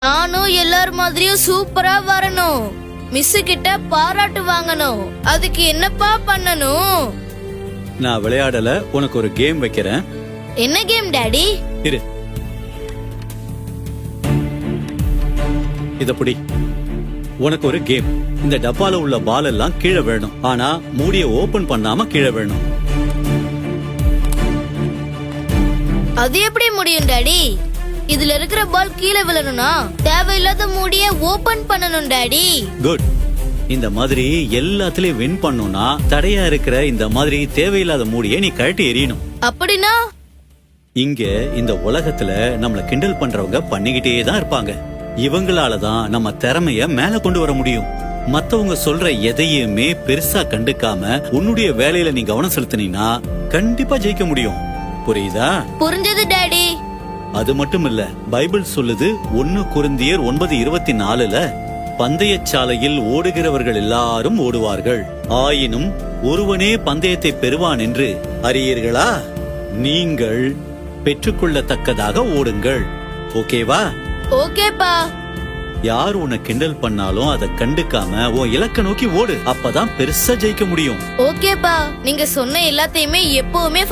நானும் எல்லாரும் மாதிரியும் சூப்பரா வரணும். மிஸ் கிட்ட பாராட்டு வாங்கணும். அதுக்கு என்னப்பா பண்ணணும்? நான் விளையாடல, உனக்கு ஒரு கேம் வைக்கிறேன். என்ன கேம் டாடி? இரு, இத புடி. உனக்கு ஒரு கேம். இந்த டப்பால உள்ள பால் எல்லாம் கீழே வேணும். ஆனா மூடிய ஓபன் பண்ணாம கீழே வேணும். அது எப்படி முடியும் டாடி? இதுல இருக்கிற பால் கீழே விழணும்னா தேவையில்லாத மூடிய ஓபன் பண்ணணும் டாடி. குட். இந்த மாதிரி எல்லாத்துலயும் வின் பண்ணனும்னா தடையா இருக்கிற இந்த மாதிரி தேவையில்லாத மூடியை நீ கழட்டி எறியணும். அப்படின்னா இங்க இந்த உலகத்துல நம்மள கிண்டல் பண்றவங்க பண்ணிக்கிட்டே தான் இருப்பாங்க. இவங்களாலதான் நம்ம திறமைய மேல கொண்டு வர முடியும். மத்தவங்க சொல்ற எதையுமே பெருசா கண்டுக்காம உன்னுடைய வேலையில நீ கவனம் செலுத்தினீங்கன்னா கண்டிப்பா ஜெயிக்க முடியும். புரியுதா? புரிஞ்சது டாடி. அது மட்டும் இல்ல, பைபிள் சொல்லுது 1 கொரிந்தியர் 9:24 பந்தயச்சாலையில் ஓடுகிறவர்கள் எல்லாரும் ஓடுவார்கள், ஆயினும் ஒருவனே பந்தயத்தை பெறுவான் என்று அறியீர்களா? நீங்கள் பெற்றுக்கொள்ளத்தக்கதாக ஓடுங்கள். ஓகேவா? ஓகேப்பா. யார் உன்னை கிண்டல் பண்ணாலும் அதை கண்டுக்காம உன் இலக்க நோக்கி ஓடு. அப்பதான் பெருசா ஜெயிக்க முடியும். ஓகேப்பா, நீங்க சொன்ன எல்லாத்தையுமே எப்பவுமே